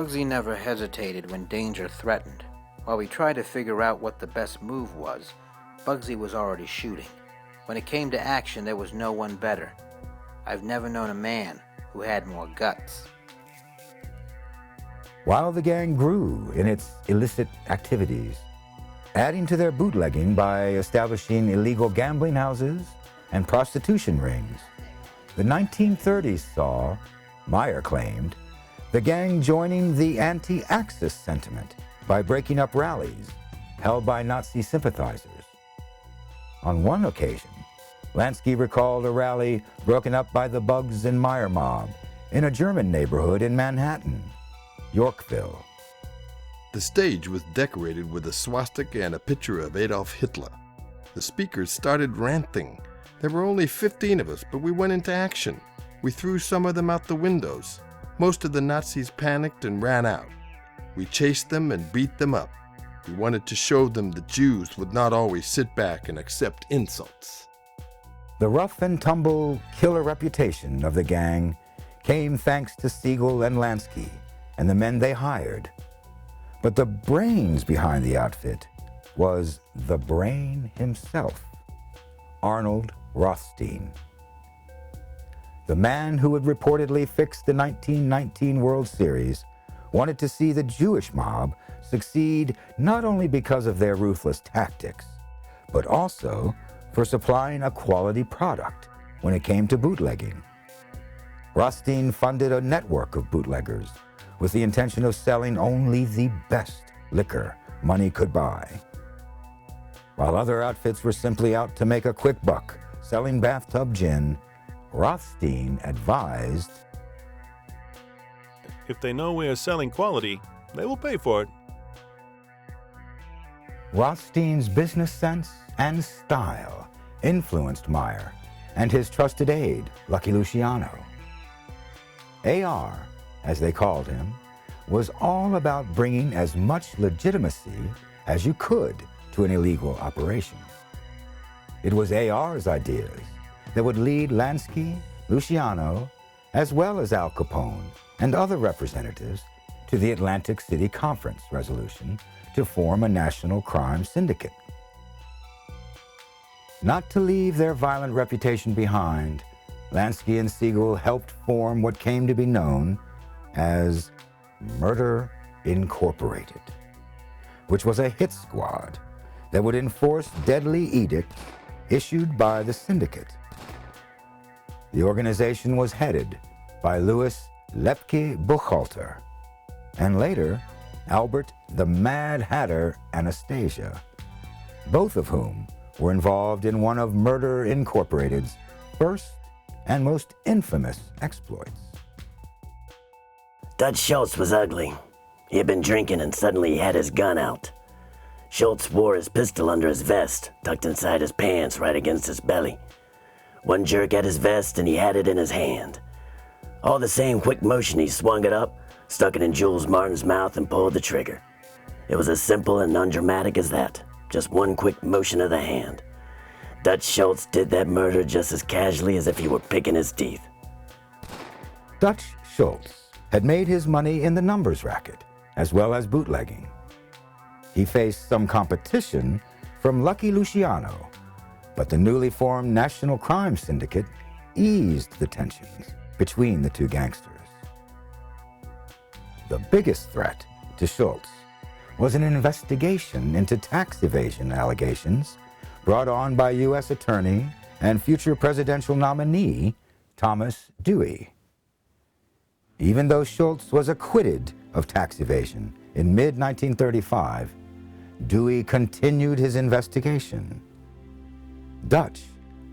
Bugsy never hesitated when danger threatened. While we tried to figure out what the best move was, Bugsy was already shooting. When it came to action, there was no one better. I've never known a man who had more guts. While the gang grew in its illicit activities, adding to their bootlegging by establishing illegal gambling houses and prostitution rings, the 1930s saw, Meyer claimed, the gang joining the anti-Axis sentiment by breaking up rallies held by Nazi sympathizers. On one occasion, Lansky recalled a rally broken up by the Bugs and Meyer mob in a German neighborhood in Manhattan, Yorkville. The stage was decorated with a swastika and a picture of Adolf Hitler. The speakers started ranting. There were only 15 of us, but we went into action. We threw some of them out the windows. Most of the Nazis panicked and ran out. We chased them and beat them up. We wanted to show them that Jews would not always sit back and accept insults. The rough and tumble killer reputation of the gang came thanks to Siegel and Lansky and the men they hired. But the brains behind the outfit was the brain himself, Arnold Rothstein. The man who had reportedly fixed the 1919 World Series wanted to see the Jewish mob succeed not only because of their ruthless tactics, but also for supplying a quality product when it came to bootlegging. Rothstein funded a network of bootleggers with the intention of selling only the best liquor money could buy. While other outfits were simply out to make a quick buck selling bathtub gin, Rothstein advised, "If they know we are selling quality, they will pay for it." Rothstein's business sense and style influenced Meyer and his trusted aide, Lucky Luciano. AR, as they called him, was all about bringing as much legitimacy as you could to an illegal operation. It was AR's ideas that would lead Lansky, Luciano, as well as Al Capone and other representatives to the Atlantic City Conference resolution to form a national crime syndicate. Not to leave their violent reputation behind, Lansky and Siegel helped form what came to be known as Murder Incorporated, which was a hit squad that would enforce deadly edicts issued by the syndicate. The organization was headed by Louis Lepke Buchhalter, and later Albert the Mad Hatter Anastasia, both of whom were involved in one of Murder Incorporated's first and most infamous exploits. Dutch Schultz was ugly. He had been drinking and suddenly he had his gun out. Schultz wore his pistol under his vest, tucked inside his pants right against his belly. One jerk at his vest and he had it in his hand. All the same quick motion, he swung it up, stuck it in Jules Martin's mouth and pulled the trigger. It was as simple and undramatic as that, just one quick motion of the hand. Dutch Schultz did that murder just as casually as if he were picking his teeth. Dutch Schultz had made his money in the numbers racket, as well as bootlegging. He faced some competition from Lucky Luciano, but the newly formed National Crime Syndicate eased the tensions between the two gangsters. The biggest threat to Schultz was an investigation into tax evasion allegations brought on by U.S. Attorney and future presidential nominee Thomas Dewey. Even though Schultz was acquitted of tax evasion in mid-1935, Dewey continued his investigation. Dutch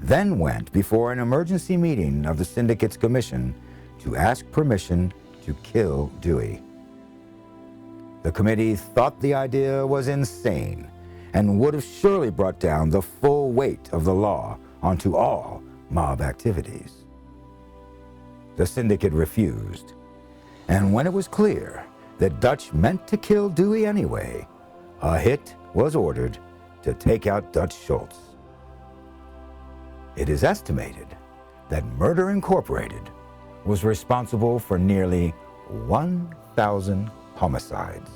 then went before an emergency meeting of the syndicate's commission to ask permission to kill Dewey. The committee thought the idea was insane and would have surely brought down the full weight of the law onto all mob activities. The syndicate refused, and when it was clear that Dutch meant to kill Dewey anyway, a hit was ordered to take out Dutch Schultz. It is estimated that Murder Incorporated was responsible for nearly 1,000 homicides.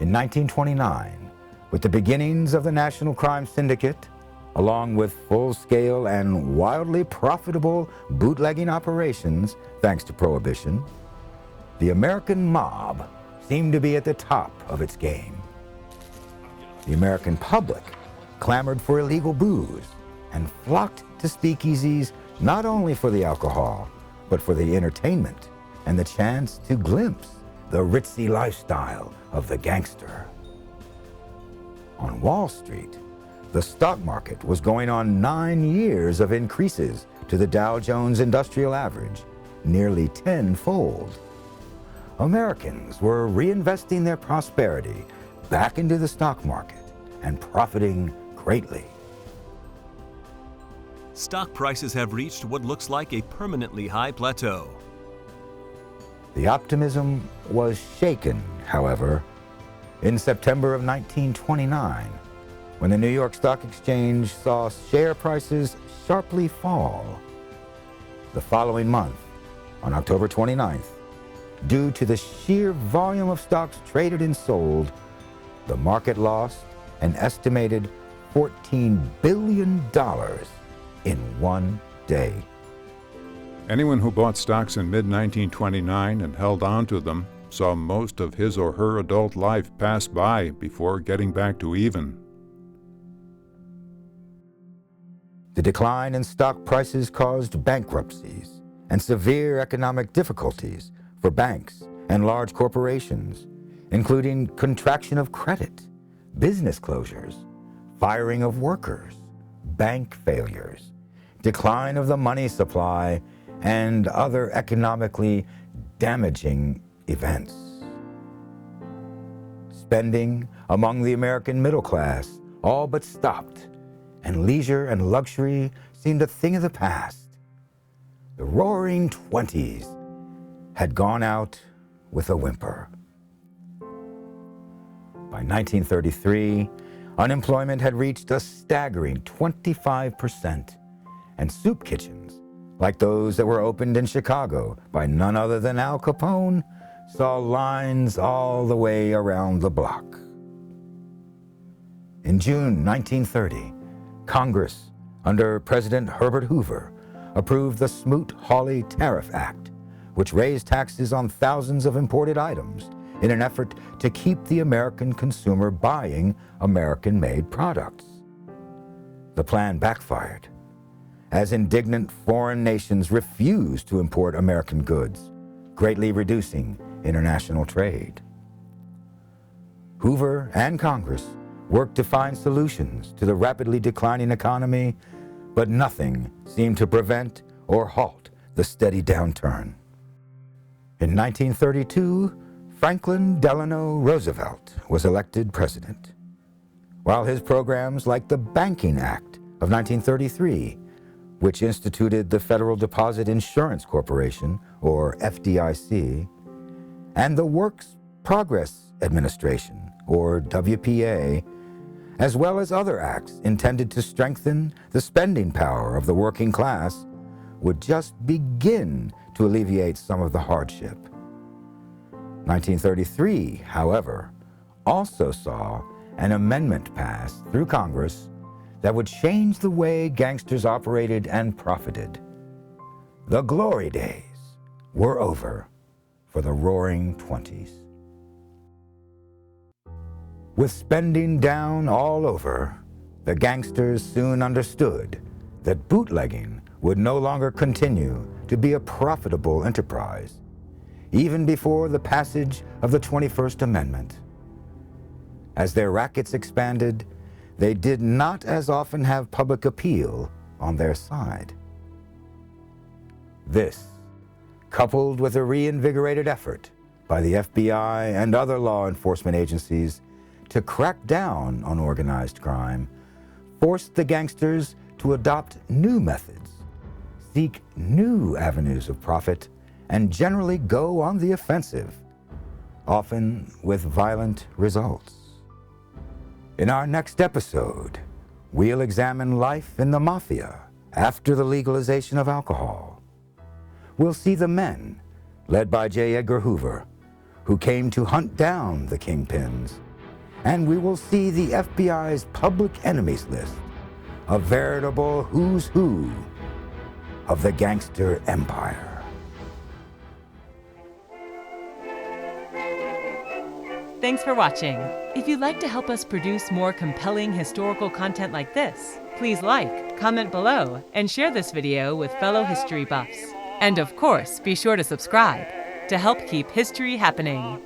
In 1929, with the beginnings of the National Crime Syndicate, along with full-scale and wildly profitable bootlegging operations thanks to Prohibition, the American mob seemed to be at the top of its game. The American public clamored for illegal booze and flocked to speakeasies not only for the alcohol, but for the entertainment and the chance to glimpse the ritzy lifestyle of the gangster. On Wall Street, the stock market was going on 9 years of increases to the Dow Jones Industrial Average, nearly tenfold. Americans were reinvesting their prosperity back into the stock market and profiting greatly. Stock prices have reached what looks like a permanently high plateau. The optimism was shaken, however, in September of 1929, when the New York Stock Exchange saw share prices sharply fall. The following month, on October 29th, due to the sheer volume of stocks traded and sold, the market lost an estimated $14 billion in one day. Anyone who bought stocks in mid-1929 and held on to them saw most of his or her adult life pass by before getting back to even. The decline in stock prices caused bankruptcies and severe economic difficulties for banks and large corporations, including contraction of credit, business closures, firing of workers, bank failures, decline of the money supply, and other economically damaging events. Spending among the American middle class all but stopped, and leisure and luxury seemed a thing of the past. The roaring 20s had gone out with a whimper. By 1933, unemployment had reached a staggering 25%, and soup kitchens, like those that were opened in Chicago by none other than Al Capone, saw lines all the way around the block. In June 1930, Congress, under President Herbert Hoover, approved the Smoot-Hawley Tariff Act, which raised taxes on thousands of imported items in an effort to keep the American consumer buying American-made products. The plan backfired, as indignant foreign nations refused to import American goods, greatly reducing international trade. Hoover and Congress worked to find solutions to the rapidly declining economy, but nothing seemed to prevent or halt the steady downturn. In 1932, Franklin Delano Roosevelt was elected president. While his programs like the Banking Act of 1933, which instituted the Federal Deposit Insurance Corporation, or FDIC, and the Works Progress Administration, or WPA, as well as other acts intended to strengthen the spending power of the working class, would just begin to alleviate some of the hardship. 1933, however, also saw an amendment passed through Congress that would change the way gangsters operated and profited. The glory days were over for the Roaring 20s. With spending down all over, the gangsters soon understood that bootlegging would no longer continue to be a profitable enterprise, even before the passage of the 21st Amendment. As their rackets expanded, they did not as often have public appeal on their side. This, coupled with a reinvigorated effort by the FBI and other law enforcement agencies to crack down on organized crime, forced the gangsters to adopt new methods, seek new avenues of profit, and generally go on the offensive, often with violent results. In our next episode, we'll examine life in the mafia after the legalization of alcohol. We'll see the men, led by J. Edgar Hoover, who came to hunt down the kingpins, and we will see the FBI's public enemies list, a veritable who's who of the Gangster Empire. Thanks for watching. If you'd like to help us produce more compelling historical content like this, please like, comment below, and share this video with fellow history buffs. And of course, be sure to subscribe to help keep history happening.